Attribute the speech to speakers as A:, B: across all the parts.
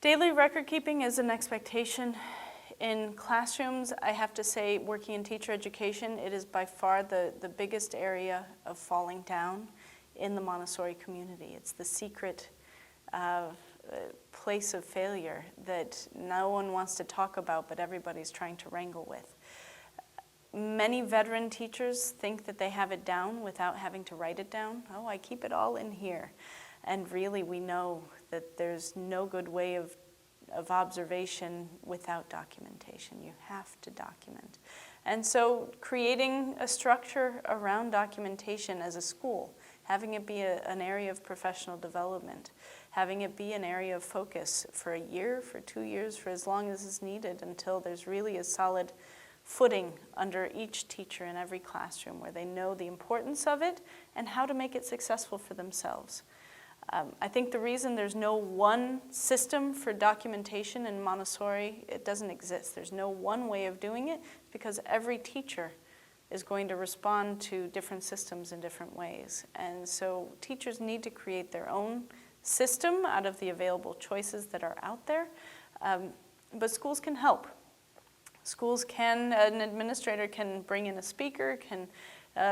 A: Daily record keeping is an expectation. In classrooms, I have to say, working in teacher education, it is by far the biggest area of falling down in the Montessori community. It's the secret place of failure that no one wants to talk about, but everybody's trying to wrangle with. Many veteran teachers think that they have it down without having to write it down. Oh, I keep it all in here. And really, we know that there's no good way of observation without documentation. You have to document. And so creating a structure around documentation as a school, having it be an area of professional development, having it be an area of focus for a year, for 2 years, for as long as is needed until there's really a solid footing under each teacher in every classroom where they know the importance of it and how to make it successful for themselves. I think the reason there's no one system for documentation in Montessori, it doesn't exist. There's no one way of doing it because every teacher is going to respond to different systems in different ways. And so teachers need to create their own system out of the available choices that are out there. But schools can help. Schools can, an administrator can bring in a speaker, can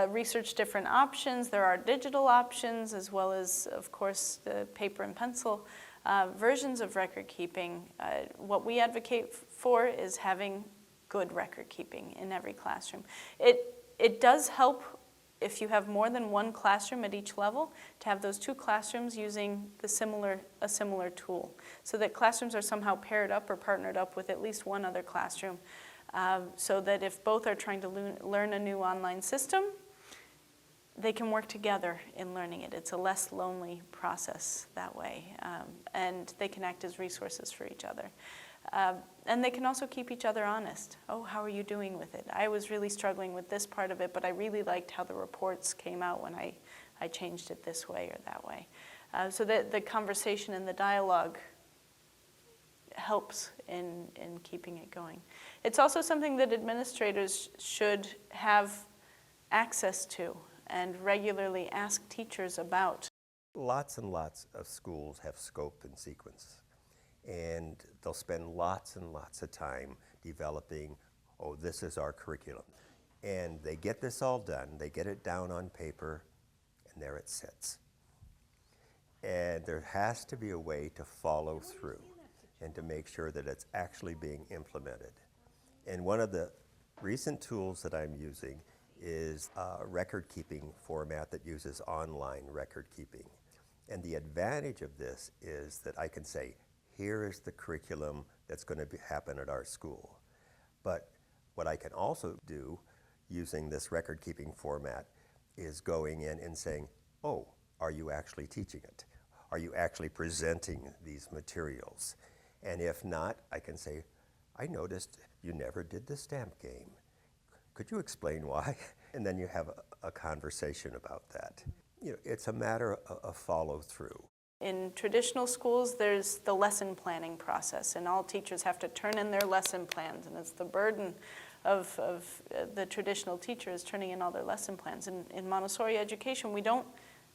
A: research different options. There are digital options as well as, of course, the paper and pencil versions of record keeping. What we advocate for is having good record keeping in every classroom. It does help if you have more than one classroom at each level to have those two classrooms using a similar tool so that classrooms are somehow paired up or partnered up with at least one other classroom. So that if both are trying to learn a new online system, they can work together in learning it. It's a less lonely process that way, and they can act as resources for each other. And they can also keep each other honest. Oh, how are you doing with it? I was really struggling with this part of it, but I really liked how the reports came out when I changed it this way or that way. So that the conversation and the dialogue helps in keeping it going. It's also something that administrators should have access to and regularly ask teachers about.
B: Lots and lots of schools have scope and sequence, and they'll spend lots and lots of time developing, oh, this is our curriculum. And they get this all done, they get it down on paper, and there it sits. And there has to be a way to follow through and to make sure that it's actually being implemented. And one of the recent tools that I'm using is a record-keeping format that uses online record-keeping. And the advantage of this is that I can say, here is the curriculum that's going to happen at our school. But what I can also do using this record-keeping format is going in and saying, oh, are you actually teaching it? Are you actually presenting these materials? And if not, I can say, I noticed you never did the stamp game. Could you explain why? And then you have a conversation about that. You know, it's a matter of follow through.
A: In traditional schools, there's the lesson planning process, and all teachers have to turn in their lesson plans, and it's the burden of the traditional teachers turning in all their lesson plans. In Montessori education, we don't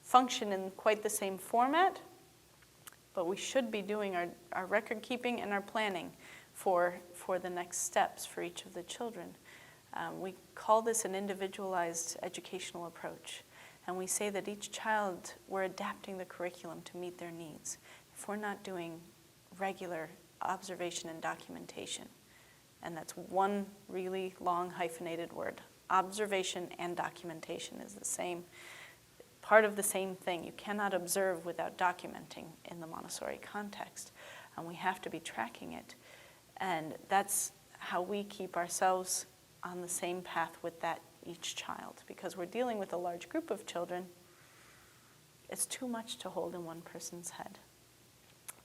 A: function in quite the same format, but we should be doing our record keeping and our planning for the next steps for each of the children. We call this an individualized educational approach. And we say that each child, we're adapting the curriculum to meet their needs. If we're not doing regular observation and documentation, and that's one really long hyphenated word, observation and documentation is the same, part of the same thing. You cannot observe without documenting in the Montessori context, and we have to be tracking it. And that's how we keep ourselves on the same path with that each child, because we're dealing with a large group of children. It's too much to hold in one person's head.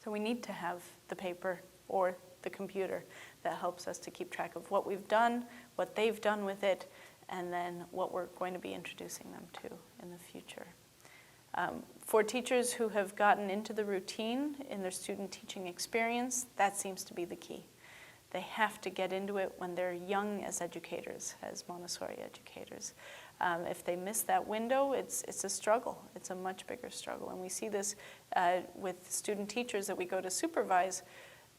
A: So we need to have the paper or the computer that helps us to keep track of what we've done, what they've done with it, and then what we're going to be introducing them to in the future. For teachers who have gotten into the routine in their student teaching experience, that seems to be the key. They have to get into it when they're young as educators, as Montessori educators. If they miss that window, it's a struggle. It's a much bigger struggle. And we see this with student teachers that we go to supervise.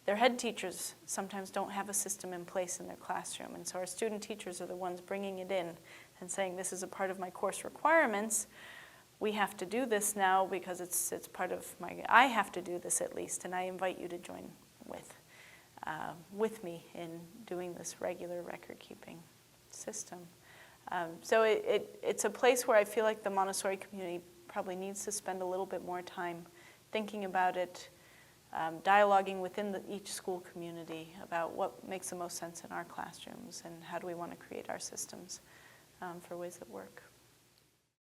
A: their head teachers sometimes don't have a system in place in their classroom. And so our student teachers are the ones bringing it in and saying, this is a part of my course requirements. We have to do this now because it's part of I have to do this at least, and I invite you to join with me in doing this regular record-keeping system. So it's a place where I feel like the Montessori community probably needs to spend a little bit more time thinking about it, dialoguing within each school community about what makes the most sense in our classrooms and how do we want to create our systems for ways that work.